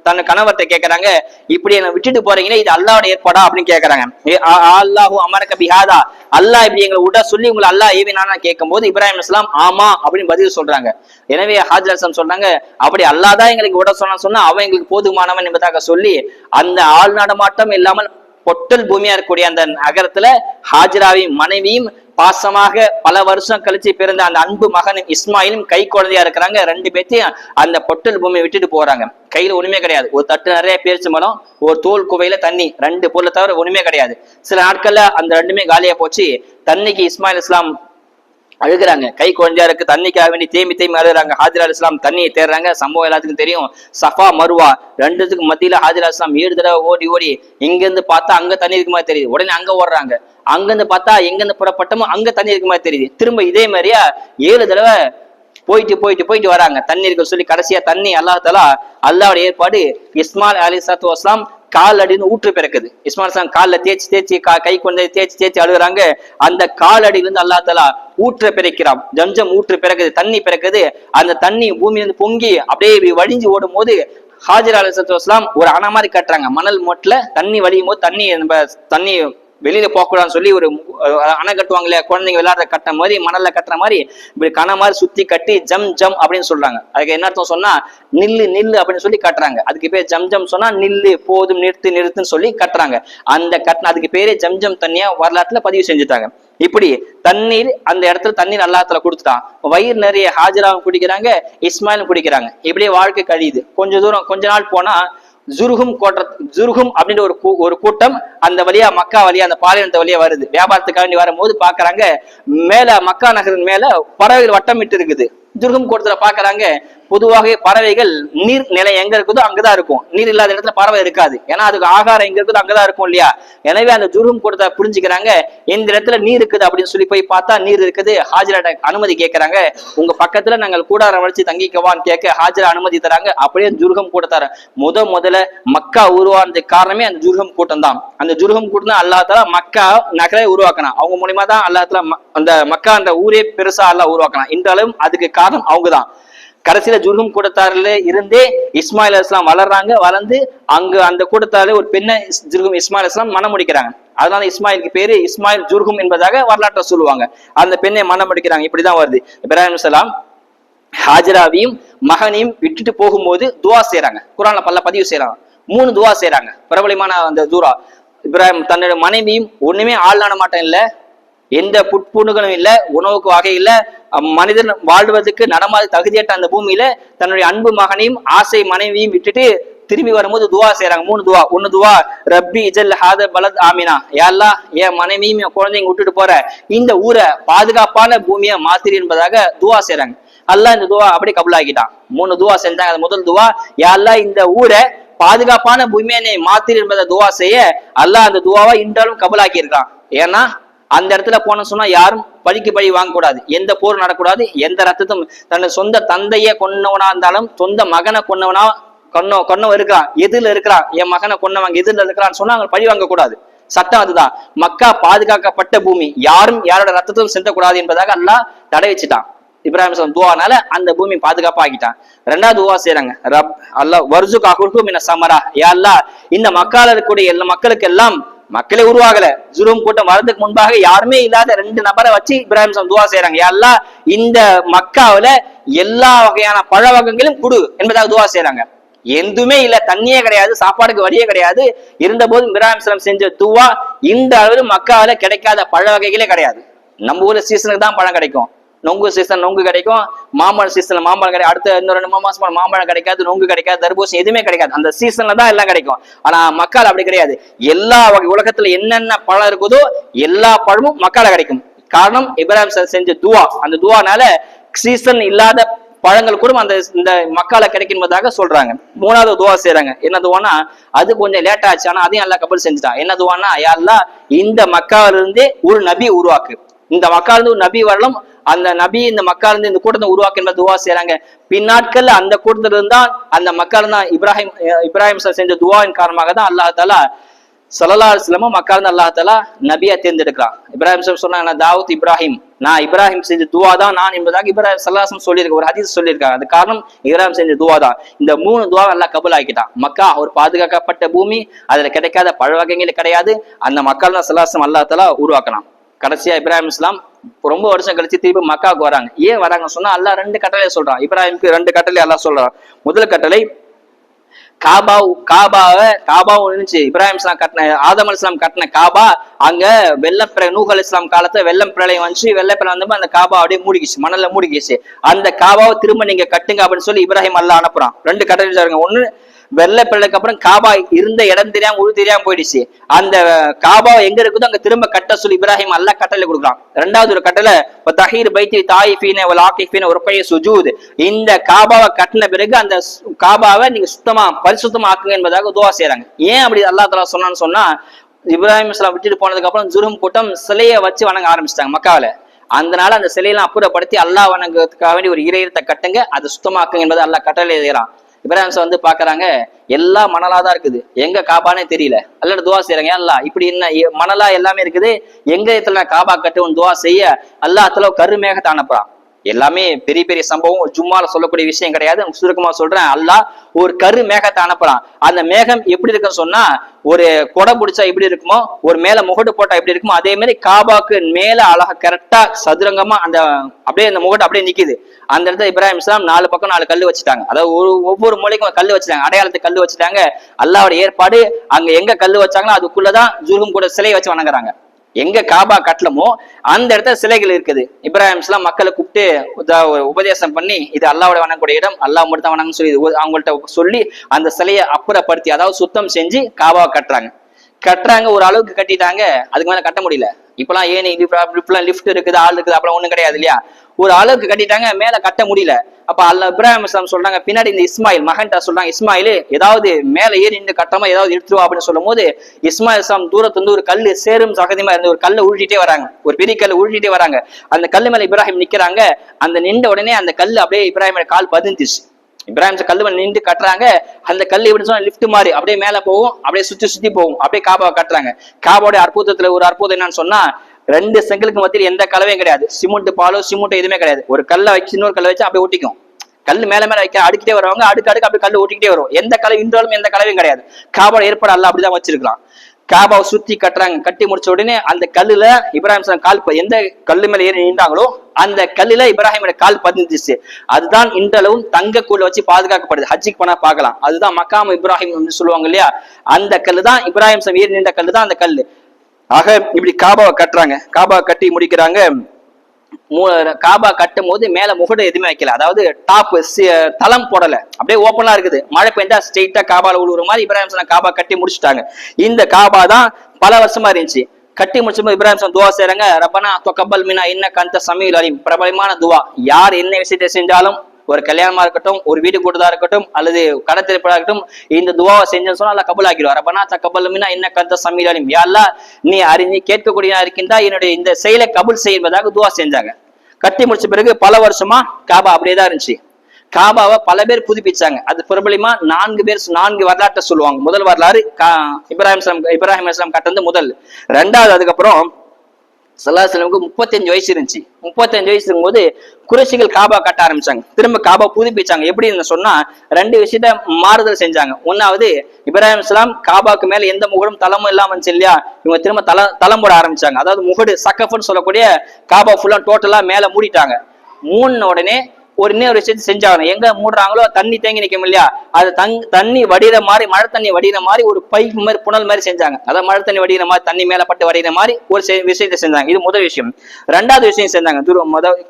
தன் கணவர்கிட்ட கேட்கறாங்க, இப்படி என்னை விட்டுட்டு போறீங்களே இது அல்லாஹ்வோட ஏற்பாடா அப்படின்னு கேட்கறாங்க. அல்லாஹு அமரக பிஹாதா, அல்லாஹ் இப்படி எங்களை விட சொல்லி உங்களை அல்லாஹ் ஏவினான்னு கேட்கும் போது இப்ராஹிம் அலைஹிஸ்ஸலாம் ஆமா அப்படின்னு பதில் சொல்றாங்க. எனவே ஹாஜிரா அலைஹிஸ்ஸலாம் சொல்றாங்க, அப்படி அல்லாஹ் தான் எங்களுக்கு விட சொன்னா அவன் எங்களுக்கு போதுமானவன் என்பதாக சொல்லி அந்த ஆள் நடமாட்டம் இல்லாமல் பொட்டல் பூமியா இருக்கக்கூடிய அந்த நகரத்துல ஹாஜிராவையும் மனைவியும் பாசமாக பல வருஷம் கழிச்சு பிறந்த அந்த அன்பு மகனும் இஸ்மாயிலும் கை குழந்தையா இருக்கிறாங்க. 2 பேர்த்தையும் அந்த பொட்டல் பூமியை விட்டுட்டு போறாங்க. கையில ஒண்ணுமே கிடையாது, ஒரு தட்டு நிறைய பேரிச்ச மரம், ஒரு தோல் குவையில தண்ணி, 2 பொருளை தவிர ஒண்ணுமே கிடையாது. சில நாட்கள்ல அந்த 2மே காலியா போச்சு. தண்ணிக்கு இஸ்மாயில் இஸ்லாம் அழுகுறாங்க, கை குழந்தையா இருக்கு, தண்ணிக்காக வேண்டி தேம்பி அழுகுறாங்க. ஹாஜிரா அலைஹிஸ்ஸலாம் தண்ணியை தேடுறாங்க. சம்பவம் எல்லாத்துக்கும் தெரியும். சஃபா மருவா 2த்துக்கு மத்தியில ஹாஜிரா அலைஹிஸ்ஸலாம் 7 தடவை ஓடி இங்க இருந்து பார்த்தா அங்க தண்ணி இருக்க மாதிரி தெரியுது, உடனே அங்க ஓடுறாங்க. அங்க இருந்து பார்த்தா எங்க இருந்து புறப்பட்டமோ அங்க தண்ணி இருக்க மாதிரி தெரியுது. திரும்ப இதே மாதிரியா 7 தடவை போயிட்டு வராங்க தண்ணி இருக்க சொல்லி. கடைசியா தண்ணி அல்லாஹ் தஆலா அல்லாஹ்வோட ஏற்பாடு இஸ்மாயில் அலைஹிஸ்ஸலாத்து வஸ்ஸலாம் கால் அடின்னு ஊற்று பிறக்குது. இஸ்மாயில் அலைஹிஸ்ஸலாம் கால்ல தேய்ச்சி கை கொண்டு தேய்ச்சி அழுகுறாங்க. அந்த கால் அடியிலிருந்து அல்லாஹ் தஆலா ஊற்ற பிறக்கிறான். ஜம்ஜம் ஊற்று பிறக்குது, தண்ணி பிறக்குது. அந்த தண்ணி பூமியிலிருந்து பொங்கி அப்படியே வழிஞ்சு ஓடும் போது ஹாஜிரா அலைஹிஸ்ஸலாத்து வஸ்ஸலாம் ஒரு அணை மாதிரி கட்டுறாங்க. மணல் மொட்டில் தண்ணி வழியும் போது தண்ணி வெளியில போகக்கூடாதுன்னு சொல்லி ஒரு அணை கட்டுவாங்க இல்லையா, குழந்தைங்க விளையாடுற கட்ட மாதிரி மணல்ல கட்டுற மாதிரி இப்படி கண மாதிரி சுத்தி கட்டி ஜம் அப்படின்னு சொல்றாங்க. அதுக்கு என்ன அர்த்தம் சொன்னா நில்லு அப்படின்னு சொல்லி கட்டுறாங்க. அதுக்கு பேர் ஜம் சொன்னா நில்லு, போதும், நிறுத்துன்னு சொல்லி கட்டுறாங்க. அந்த அதுக்கு பேரே ஜம் தண்ணியா வரலாற்றுல பதிவு செஞ்சுட்டாங்க. இப்படி தண்ணீர் அந்த இடத்துல தண்ணீர் அல்லாஹ் கொடுத்துட்டான். வயிறு நிறைய ஹாஜிராவும் குடிக்கிறாங்க, இஸ்மாயிலும் குடிக்கிறாங்க. இப்படியே வாழ்க்கை கழியுது. கொஞ்ச நாள் போனா ஜுருகும் அப்படின்ற ஒரு கூட்டம் அந்த வழியா மக்கா வழியா அந்த பாலைவனத்தை வழியா வருது. வியாபாரத்துக்காண்டி வரும்போது பாக்குறாங்க, மேல மக்கா நகரின் மேல பறவைகள் வட்டமிட்டு இருக்குது. ஜுருகும் கூட்டத்துல பாக்குறாங்க, பொதுவாக பறவைகள் நீர் நிலை எங்க இருக்குதோ அங்கதான் இருக்கும், நீர் இல்லாத இடத்துல பறவை இருக்காது. ஏன்னா அதுக்கு ஆகாரம் எங்க இருக்குதோ அங்கதான் இருக்கும் இல்லையா. எனவே அந்த ஜுருகும் கூட்டத்தை புரிஞ்சுக்கிறாங்க, இந்த இடத்துல நீர் இருக்குது அப்படின்னு சொல்லி போய் பார்த்தா நீர் இருக்குது. ஹாஜிராட்ட அனுமதி கேட்கறாங்க, உங்க பக்கத்துல நாங்கள் கூடாரம் வச்சு தங்கிக்கவான்னு கேட்க ஹாஜிரா அனுமதி தராங்க. அப்படியே ஜுருகம் கூட்டத்தார முதல்ல மக்கா உருவானதுக்கு காரணமே அந்த ஜுருகம் கூட்டம் தான். அந்த ஜுருகம் கூட்டம் தான் அல்லாஹ் தஆலா மக்கா நகரை உருவாக்கினான். அவங்க மூலியமா தான் அல்லாஹ் தஆலா அந்த மக்கா அந்த ஊரே பெருசா அல்லாஹ் உருவாக்கினான். இன்றாலும் அதுக்கு காரணம் அவங்கதான். கடைசியில ஜுர்ஹும் கூட்டத்தாரில இருந்தே இஸ்மாயில் அலைஹிஸ்ஸலாம் வளர்றாங்க. வளர்ந்து அங்க அந்த கூட்டத்தாரில ஒரு பெண்ணை இஸ்மாயில் அலைஹிஸ்ஸலாம் மனம் முடிக்கிறாங்க. அதனால இஸ்மாயிலுக்கு பேரு இஸ்மாயில் ஜுர்ஹும் என்பதாக வரலாற்றை சொல்லுவாங்க. அந்த பெண்ணை மனம் முடிக்கிறாங்க. இப்படிதான் வருது. இப்ராஹிம் அலைஹிஸ்ஸலாம் ஹாஜிராவையும் மகனையும் விட்டுட்டு போகும்போது துவா செய்யறாங்க. குர்ஆன்ல பல பதிவு செய்யறாங்க. 3 துவா செய்யறாங்க. பிரபலமான அந்த தூரா இப்ராஹிம் தன்னோட மனைவியும் ஒண்ணுமே ஆளான மாட்டம் இல்ல, எந்த புட்புணுகளும் இல்ல, உணவுக்கு வகை இல்ல, மனிதன் வாழ்வதற்கு நடமாத தகுதியற்ற அந்த பூமியில தன்னுடைய அன்பு மகனையும் ஆசை மனைவியும் விட்டுட்டு திரும்பி வரும்போது துவா செய்யறாங்க. 3 துவா. 1 துவா, ரப்பி இஜல் ஹாத பலத் ஆமினா, யா அல்லாஹ் என் மனைவியும் என் குழந்தைங்க விட்டுட்டு போற இந்த ஊரை பாதுகாப்பான பூமியை மாத்திரி என்பதாக துவா செய்யறாங்க. அல்லாஹ் இந்த துவா அப்படி கபூலாக்கிட்டான். 3 துவா செஞ்சாங்க. அது முதல் துவா, யா அல்லாஹ் இந்த ஊரை பாதுகாப்பான பூமியை மாத்திரி என்பதை துவா செய்ய அல்லாஹ் அந்த துவாவை இன்றாலும் கபூலாக்கி இருக்கான். ஏன்னா அந்த இடத்துல போன சொன்னா யாரும் பழிக்கு பழி வாங்க கூடாது, எந்த போர் நடக்கூடாது, எந்த ரத்தத்தும் தன்னை சொந்த தந்தைய கொன்னவனா இருந்தாலும் சொந்த மகனை கொன்னவன் இருக்கிறான், எதிரில் இருக்கிறான், என் மகனை கொன்னவங்க எதிரில் இருக்கிறான்னு சொன்னா அவங்க பழி வாங்க கூடாது. சட்டம் அதுதான். மக்கா பாதுகாக்கப்பட்ட பூமி, யாரும் யாரோட ரத்தத்தும் சிந்தக்கூடாது என்பதாக அல்லாஹ் தடை வச்சுட்டான். இப்ராஹிம் துவானால அந்த பூமி பாதுகாப்பா ஆகிட்டான். 2வது துவா செய்யறாங்க, ரப் அல்லாஹ் வர்சுக் அஹுக்கும் மின சமரா, யா அல்லாஹ் இந்த மக்கால இருக்கக்கூடிய எல்லா மக்களுக்கு எல்லாம் மக்களே உருவாகல, ஜுரும் கூட்டம் வரதுக்கு முன்பாக யாருமே இல்லாத 2 நபரை வச்சு இப்ராஹிம் துவா செய்யறாங்க. யா அல்லாஹ் இந்த மக்காவில எல்லா வகையான பழ வகைகளும் குடு என்பதாக துவா செய்யறாங்க. எதுவுமே இல்ல, தண்ணியே கிடையாது, சாப்பாடுக்கு வழியே கிடையாது. இருந்த போது இப்ராஹிம் செஞ்ச துவா இந்த அளவு மக்காவில கிடைக்காத பழ வகைகளே கிடையாது. நம்ம ஊர்ல சீசனுக்கு தான் பழம் கிடைக்கும், நொங்கு சீசன் நொங்கு கிடைக்கும், மாம்பழம் சீசன்ல மாம்பழம் கிடைக்கும், அடுத்த இன்னும் 2 மாசம் மாம்பழம் கிடைக்காது, நொங்கு கிடைக்காது, தர்பூசணி எதுவுமே கிடைக்காது. அந்த சீசன்ல தான் எல்லாம் கிடைக்கும். ஆனா மக்கால் அப்படி கிடையாது. எல்லா வகை உலகத்துல என்னென்ன பழம் இருக்குதோ எல்லா பழமும் மக்கால கிடைக்கும். காரணம் இப்ராஹிம் செஞ்ச துவா. அந்த துவானால சீசன் இல்லாத பழங்கள் கூட அந்த இந்த மக்கால கிடைக்கும்பதாக சொல்றாங்க. மூணாவது துவா செய்யறாங்க. என்ன துவானா, அது கொஞ்சம் லேட் ஆச்சு, ஆனா அதையும் எல்லாம் கபூல் செஞ்சுட்டான். என்ன துவானா, யா அல்லாஹ் இந்த மக்காவில இருந்தே ஒரு நபி உருவாக்கு, இந்த மக்கால இருந்து ஒரு நபி வரலும், அந்த நபி இந்த மக்கால இருந்து இந்த கூட்டத்தை உருவாக்கு என்ற துவா செய்யறாங்க. பின்னாட்கள்ல அந்த கூட்டத்துல இருந்தா அந்த மக்கால தான் இப்ராஹிம் செஞ்ச துவாவின் காரணமாக தான் அல்லாஹ் தாலா ஸல்லல்லாஹு அலைஹி வஸல்லம் மக்கால இருந்து அல்லாஹ் தாலா நபியா தேர்ந்தெடுக்கிறான். இப்ராஹிம் சொன்னாங்க, தாவூத் இப்ராஹிம், நான் இப்ராஹிம் செஞ்ச துவா தான் நான் என்பதாக இப்ராஹிம் ஸல்லல்லாஹு அலைஹி வஸல்லம் சொல்லியிருக்க ஒரு ஹதீஸ் சொல்லியிருக்காங்க. அது காரணம் இப்ராஹிம் செஞ்ச துவா தான். இந்த 3 துவா அல்லாஹ் கபூல் ஆக்கிட்டான். மக்கா ஒரு பாதுகாக்கப்பட்ட பூமி, அதுல கிடைக்காத பழ வகைகள் கிடையாது. அந்த மக்கால தான் ஸல்லல்லாஹு அலைஹி வஸல்லம் அல்லாஹ் தாலா உருவாக்கலாம். கடைசியா இப்ராஹிம் இஸ்லாம் ரொம்ப வருஷம் கழிச்சு திருப்பி மக்காவுக்கு வராங்க. ஏன் வராங்க சொன்னா, அல்லாஹ் 2 கட்டளை சொல்றான். இப்ராஹிமுக்கு 2 கட்டளை அல்லாஹ் சொல்றான். முதல் கட்டளை, காபாவை இருந்துச்சு இப்ராஹிம் இஸ்லாம் கட்டின, ஆதம் அலைஹிஸ்ஸலாம் கட்டின காபா, அங்க நூஹ் அலைஹிஸ்ஸலாம் காலத்துல வெள்ளம் பிரளயம் வந்துச்சு. வெள்ளப்பிரளயம் வந்தப்ப அந்த காபா அப்படியே மூடிக்கிச்சு, மணல்ல மூடிக்கிச்சு. அந்த காபாவை திரும்ப நீங்க கட்டுங்க அப்படின்னு சொல்லி இப்ராஹிம் அல்லாஹ் அனுப்புறான். 2 கட்டளை. ஒண்ணு, வெள்ளப்பிரளயத்துக்கு அப்புறம் காபா இருந்த இடம் தெரியாம ஊரு தெரியாம போயிடுச்சு. அந்த காபா எங்க இருக்குதோ அங்க திரும்ப கட்ட சொல்லி இப்ராஹிம் அல்லாஹ் கட்டளை கொடுக்குறான். 2வது ஒரு கட்டளை, தஹீர் பைத்தி தாயிஃபீன வல் ஆகிஃபீன ருக்கய சுஜூத், இந்த காபாவை கட்டின பிறகு அந்த காபாவை நீங்க சுத்தமா பரிசுத்தமா ஆக்குங்க என்பதாக துவா செய்யறாங்க. ஏன் அப்படி அல்லாஹ் தஆலா சொன்னான்னு சொன்னா, இப்ராஹிம் இஸ்லாம் விட்டுட்டு போனதுக்கு அப்புறம் ஜுரும் கூட்டம் சிலையை வச்சு வணங்க ஆரம்பிச்சிட்டாங்க மக்காவில. அதனால அந்த சிலையெல்லாம் அப்புறப்படுத்தி அல்லாஹ் வணங்குறதுக்காக வேண்டி ஒரு இறையத்தை கட்டுங்க, அதை சுத்தமாக்குங்க என்பதை அல்லாஹ் கட்டளை செய்யறான். இப்ராஹிம் வந்து பாக்குறாங்க, எல்லா மணலாதான் இருக்குது, எங்க காபானே தெரியல. அல்லாஹ் துவா செய்யறாங்க, அல்லாஹ் இப்படி என்ன மணலா எல்லாமே இருக்குது, எங்க இடத்துல காபா கட்டுவோம் துவா செய்ய அல்லாஹ் தஆலா கருமேகத்தை அனுப்புறான். எல்லாமே பெரிய பெரிய சம்பவம், ஜும்மால சொல்லக்கூடிய விஷயம் கிடையாது, சுருக்கமா சொல்றேன். அல்லாஹ் ஒரு கரு மேகத்தை அனுப்புறான். அந்த மேகம் எப்படி இருக்குன்னு சொன்னா, ஒரு கொடை பிடிச்சா எப்படி இருக்குமோ, ஒரு மேல முகடு போட்டா எப்படி இருக்குமோ, அதே மாதிரி காபாக்கு மேல அழகா கரெக்டா சதுரங்கமா அந்த அப்படியே அந்த முகடு அப்படியே நிக்குது. அந்த இடத்துல இப்ராஹிம் இஸ்லாம் 4 பக்கம் 4 கல்லு வச்சுட்டாங்க. அதாவது ஒவ்வொரு மூலைக்கும் கல்லு வச்சுட்டாங்க, அடையாளத்துக்கு கல்லு வச்சுட்டாங்க. அல்லாஹ்வோட ஏற்பாடு. அங்க எங்க கல்லு வச்சாங்களோ அதுக்குள்ளதான் ஜுர்ஹும் கூட சிலை வச்சு வணங்குறாங்க. எங்க காபா கட்டலமோ அந்த இடத்துல சிலைகள் இருக்குது. இப்ராஹிம் இஸ்லாம் மக்களை கூப்பிட்டு உபதேசம் பண்ணி, இது அல்லாஹ்வோட வணங்கக்கூடிய இடம், அல்லாஹ் மட்டும் தான் வணங்கன்னு சொல்லி அவங்கள்ட்ட சொல்லி அந்த சிலையை அப்புறப்படுத்தி, அதாவது சுத்தம் செஞ்சு காபாவை கட்டுறாங்க. ஒரு அளவுக்கு கட்டிட்டாங்க, அதுக்கு மேல கட்ட முடியல. இப்பெல்லாம் ஏன் இப்பெல்லாம் லிஃப்ட் இருக்குது, ஆள் இருக்குது, அப்பெல்லாம் ஒண்ணும் கிடையாது இல்லையா. ஒரு அளவுக்கு கட்டிட்டாங்க, மேல கட்ட முடியல. அப்ப இப்ராஹிம் இஸ்லாம் சொல்றாங்க, பின்னாடி இந்த இஸ்மாயில் மகன்டா சொல்றாங்க, இஸ்மாயில் ஏதாவது மேல ஏறி நின்று கட்டமா ஏதாவது எடுத்துருவா அப்படின்னு சொல்லும் போது, இஸ்மாயில் இஸ்லாம் தூரத்துல இருந்து ஒரு கல்லு சேரும் சகதியமா இருந்து ஒரு கல்லை உருட்டிட்டே வராங்க, ஒரு பெரிய கல்லு உருட்டிட்டே வராங்க. அந்த கல்லு மேல இப்ராஹிம் நிக்கிறாங்க. அந்த நின்ற உடனே அந்த கல்லு அப்படியே இப்ராஹிம் கால் பதிஞ்சிச்சு. இப்ராஹிம் கல்லு நின்று கட்டுறாங்க. அந்த கல்லு எப்படி சொன்னா லிப்ட் மாதிரி அப்படியே மேல போகும், அப்படியே சுத்தி போகும், அப்படியே காபாவை கட்டுறாங்க. காபாவுடைய அற்புதத்துல ஒரு அற்புதம் என்னன்னு சொன்னா, 2 செங்கலுக்கு மத்தியில் எந்த கலவையும் கிடையாது, சிமெண்ட் எதுவுமே கிடையாது. ஒரு கல்லை வச்சு இன்னொரு கல்லை வச்சு அப்படியே ஒட்டிக்கும். கல்லு மேல வைக்க அடுக்கிட்டே வருவாங்க, அடுக்கு அப்படியே கல்லு ஒட்டிக்கிட்டே வரும். எந்த கலவை இன்றாலும் எந்த கலவையும் கிடையாது. காபாவோட ஏற்பாடு அல்லாஹ் அப்படிதான் வச்சிருக்கலாம். காபாவை சுத்தி கட்டுறாங்க. கட்டி முடிச்ச உடனே அந்த கல்லுல இப்ராஹிம் கால் எந்த கல்லு மேல ஏறி நின்றாங்களோ அந்த கல்லுல இப்ராஹிமோட கால் பதிஞ்சிச்சு. அதுதான் இன்றளவும் தங்க கூழ வச்சு பாதுகாக்கப்படுது. ஹஜ்ஜிக்கு போனா பார்க்கலாம். அதுதான் மக்காம் இப்ராஹிம் சொல்லுவாங்க இல்லையா, அந்த கல்லு தான் இப்ராஹிம் ஏறி நின்ற கல்லு தான் அந்த கல்லு. ஆக இப்படி காபாவை கட்டுறாங்க. காபா கட்டி முடிக்கிறாங்க. காபா கட்டும் போது மேல முகடு எதுவுமே வைக்கல, அதாவது டாப் தளம் போடல, அப்படியே ஓப்பனா இருக்குது. மழை பெஞ்சா ஸ்ட்ரெயிட்டா காபால உழுவுற மாதிரி இப்ராஹிம் காபா கட்டி முடிச்சுட்டாங்க. இந்த காபா தான் பல வருஷமா இருந்துச்சு. கட்டி முடிச்சும்போது இப்ராஹிம் துவா செய்றாங்க, ரப்பனா தகப்பல் மின்னா இன்னக அன்த ஸமீஉல் அலீம். பிரபலமான துவா. யார் என்ன விஷயத்தை செஞ்சாலும், ஒரு கல்யாணமா இருக்கட்டும், ஒரு வீடு கூட்டுதா இருக்கட்டும், அல்லது கடத்திருப்பதா இருக்கட்டும், இந்த துவாவை செஞ்சு சொன்னா அல்லாஹ் கபூல் ஆக்கிடுவார். ரப்பனா தகப்பல் மின்னா இன்னக அன்த ஸமீஉல் அலீம். யா அல்லாஹ் நீ அறிஞ்சு கேட்கக்கூடியதா இருக்கின்றா, என்னுடைய இந்த செயலை கபூல் செய்வதாக துவா செஞ்சாங்க. கட்டி முடிச்ச பிறகு பல வருஷமா காபா அப்படியேதான் இருந்துச்சு. காபாவை பல பேர் புதுப்பிச்சாங்க. அது பிரபலமா 4 வரலாற்றை சொல்லுவாங்க. முதல் வரலாறு இப்ராஹிம் இஸ்லாம் கட்டது முதல். 2வது அதுக்கப்புறம் ஸல்லல்லாஹு அலைஹி வஸல்லம் 35 வயசு இருந்துச்சு. 35 வயசு இருக்கும்போது குறைஷிகள் காபா கட்ட ஆரம்பிச்சாங்க. திரும்ப காபா புதுப்பிச்சாங்க. எப்படின்னு சொன்னா 2 விஷயத்த மாறுதல் செஞ்சாங்க. ஒன்னாவது, இப்ராஹிம் இஸ்லாம் காபாக்கு மேல எந்த முகடும் தளமும் இல்லாம இருந்துச்சு இல்லையா, இவங்க திரும்ப தளம் போட ஆரம்பிச்சாங்க. அதாவது முகடு சக்கஃப்னு சொல்லக்கூடிய காபா ஃபுல்லா டோட்டலா மேல மூடிட்டாங்க. மூடின உடனே இன்னொரு விஷயத்தை செஞ்சாங்க. எங்க மூடுறாங்களோ தண்ணி தேங்கி நிற்கும் இல்லையா, அது தண்ணி வடிகிற மாதிரி, மழை தண்ணி வடிகிற மாதிரி ஒரு பைப் மாதிரி புனல் மாதிரி செஞ்சாங்க. அதாவது மழை தண்ணி வடிகிற மாதிரி, தண்ணி மேல பட்டு வடிகிற மாதிரி ஒரு விஷயத்தை செஞ்சாங்க. இது முதல் விஷயம். 2வது விஷயம் செஞ்சாங்க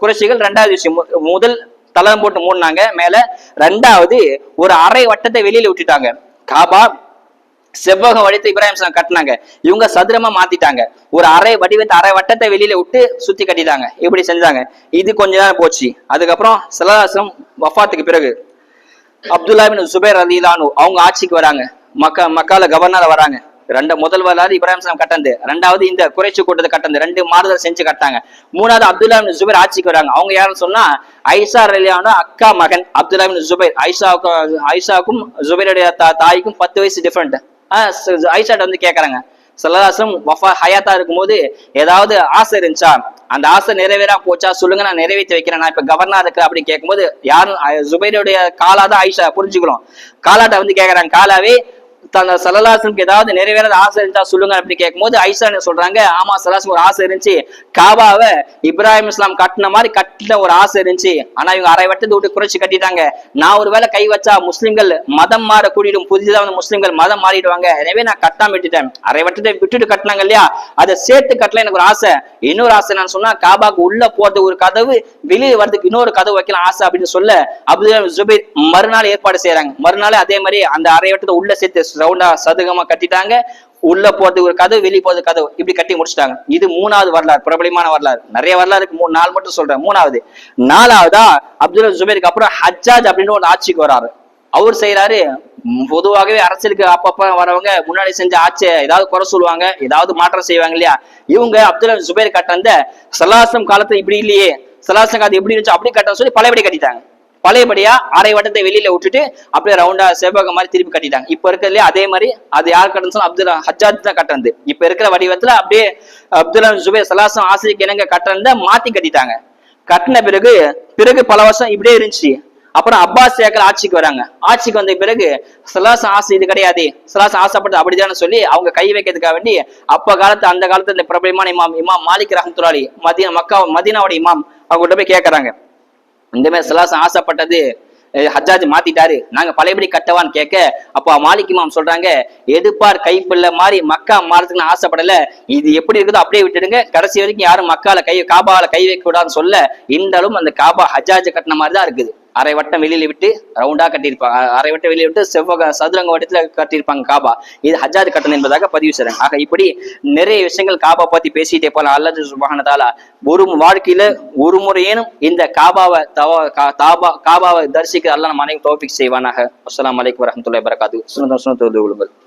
குறைஷிகள். 2வது விஷயம், முதல் தளம் போட்டு மூடினாங்க மேல. 2வது ஒரு அரை வட்டத்தை வெளியில விட்டுட்டாங்க. காபா செவ்வகம் வடித்து இப்ராஹிம் கட்டினாங்க. இவங்க சதுரமா மாத்திட்டாங்க. ஒரு அரை வடிவத்தை அரை வட்டத்தை வெளியில விட்டு சுத்தி கட்டிட்டாங்க. இப்படி செஞ்சாங்க. இது கொஞ்ச நேரம் போச்சு. அதுக்கப்புறம் ஸல்லல்லாஹு வஃபாத்துக்கு பிறகு அப்துல்லா பின் ஜுபைர் ரலியல்லாஹு அன்ஹு அவங்க ஆட்சிக்கு வராங்க. மக்கால கவர்னரா வராங்க. முதல் வரலாறு இப்ராஹிம் கட்டந்து, ரெண்டாவது இந்த குறைச்சி கூட்டத்தை கட்டந்து, 2 மாறுதல் செஞ்சு கட்டாங்க. மூணாவது அப்துல்லா பின் ஜுபைர் ஆட்சிக்கு வராங்க. அவங்க யாருன்னு சொன்னா ஐஷா ரலியல்லாஹு அக்கா மகன் அப்துல்லா பின் ஜுபைர். ஐஷாவுக்கும் ஜுபைருடைய தாய்க்கும் 10 வயசு டிஃபரெண்ட். ஐஷாட்ட வந்து கேக்குறாங்க, ஸல்லல்லாஹு ஹயாத்தா இருக்கும்போது ஏதாவது ஆசை இருந்துச்சா, அந்த ஆசை நிறைவேறா போச்சா சொல்லுங்க, நான் நிறைவேற்றி வைக்கிறேன், நான் இப்ப கவர்னர் இருக்கிறேன் அப்படின்னு கேட்கும்போது யாரும் ஜுபைருடைய காலாதான் ஐஷா புரிஞ்சுக்கணும். காலாட்ட வந்து கேக்குறாங்க, காலாவே ஸல்லல்லாஹு ஏதாவது நிறைவேறாத ஆசை இருந்துச்சா சொல்லுங்க அப்படி கேட்கும்போது ஐஷா சொல்றாங்க, ஆமா ஸல்லல்லாஹு ஒரு ஆசை இருந்துச்சு, காபாவை இப்ராஹிம் இஸ்லாம் கட்டின மாதிரி கட்டின ஒரு ஆசை இருந்துச்சு. ஆனா இவங்க அரை வட்டத்தை விட்டு குறைச்சு கட்டிட்டாங்க. நான் ஒருவேளை கை வச்சா முஸ்லிம்கள் மதம் மாற கூடிடும், புதிதாக வந்து முஸ்லிம்கள் மதம் மாறிடுவாங்க, எனவே நான் கட்டாம விட்டுட்டேன். அரை வட்டத்தை விட்டுட்டு கட்டினாங்க இல்லையா, அதை சேர்த்து கட்டல எனக்கு ஒரு ஆசை. இன்னொரு ஆசை நான் சொன்னா காபாக்கு உள்ள போறது ஒரு கதவு, வெளியே வர்றதுக்கு இன்னொரு கதவு வைக்கலாம் ஆசை அப்படின்னு சொல்ல அப்துல்லா ஜுபைர் மறுநாள் ஏற்பாடு செய்யறாங்க. மறுநாள் அதே மாதிரி அந்த அரை வட்டத்தை உள்ள சேர்த்து ரவுண்டா சதுகமா கட்டிட்டாங்க. உள்ள போறது ஒரு கதவு, வெளியே போறது கதவு, இப்படி கட்டி முடிச்சிட்டாங்க. இது 3வது வரலாறு, பிரபலமான வரலாறு. நிறைய வரலாறுக்கு 4 மட்டும் சொல்றேன். 3வது. 4வதா அப்துல்லா ஜுபைருக்கு அப்புறம் ஹஜ்ஜாஜ் அப்படின்னு ஒரு ஆட்சிக்கு வராரு. அவர் செய்யறாரு, பொதுவாகவே அரசியலுக்கு அப்பப்ப வரவங்க முன்னாடி செஞ்ச ஆட்சியை ஏதாவது குறை சொல்லுவாங்க, ஏதாவது மாற்றம் செய்வாங்க இல்லையா. இவங்க அப்துல்லா ஜுபைர் கட்டந்த ஸல்லல்லாஹு காலத்துல இப்படி இல்லையே, ஸல்லல்லாஹு காலத்து எப்படி இருந்துச்சு அப்படி கட்ட சொல்லி பழையபடி கட்டிட்டாங்க. பழையபடியா அரை வட்டத்தை வெளியில விட்டுட்டு அப்படியே ரவுண்டா செவ்வகம் மாதிரி திருப்பி கட்டிட்டாங்க. இப்ப இருக்கிறதுல அதே மாதிரி அது யார் கட்டணும், அப்துல்லா ஹஜ்ஜாஜ் தான் கட்டது. இப்ப இருக்கிற வடிவத்துல அப்படியே அப்துல்லா ஜுபைர் ஸல்லல்லாஹு ஆசைக்கு இணங்க கட்டறத மாத்தி கட்டிட்டாங்க. கட்டின பிறகு பல வருஷம் இப்படியே இருந்துச்சு. அப்புறம் அப்பாசியாக்கள் ஆட்சிக்கு வராங்க. ஆட்சிக்கு வந்த பிறகு ஸல்லல்லாஹு ஆசை இது கிடையாது, ஸல்லல்லாஹு ஆசைப்பட்டு அப்படிதான் சொல்லி அவங்க கை வைக்கிறதுக்காக வேண்டி அந்த காலத்துல இந்த பிரபலமான இமாம் மாலிக் ரஹ்மத்துல்லாஹி மதீனாவோட இமாம் அவங்ககிட்ட போய் கேட்கறாங்க, இந்த மாதிரி ஸல்லல்லாஹு ஆசைப்பட்டது ஹஜ்ஜாஜ் மாத்திட்டாரு, நாங்க பழையபடி கட்டவான்னு கேட்க, அப்போ மாலிக் இமாம் சொல்றாங்க, எதிர்பார் கைப்பிள்ள மாதிரி மக்கா மாறதுக்கு நான் ஆசைப்படல, இது எப்படி இருக்குதோ அப்படியே விட்டுடுங்க, கடைசி வரைக்கும் யாரும் காபால கை வைக்க கூடாதுன்னு சொல்ல, இந்த அளவும் அந்த காபா ஹஜ்ஜாஜ் கட்டின மாதிரி தான் இருக்குது. அரை வட்டம் வெளியில விட்டு ரவுண்டா கட்டியிருப்பாங்க, அரை வட்டம் வெளியில விட்டு சதுரங்க வட்டத்துல கட்டியிருப்பாங்க காபா. இது ஹஜ்ஜாஜ் கட்டணம் என்பதாக பதிவு செய்றாங்க. ஆக இப்படி நிறைய விஷயங்கள் காபா பத்தி பேசிட்டே போலாம். அல்லாஹ் சுப்ஹானஹு வ தஆலா ஒரு வாழ்க்கையில ஒரு முறையேனும் இந்த காபாவை தரிசிக்க அல்லாஹ் நம்ம அனைவரும் தௌஃபீக் செய்வானாக. அஸ்ஸலாமு அலைக்கும் வரஹ்மத்துல்லாஹி வபரகாத்துஹு. சுன்னத்துல்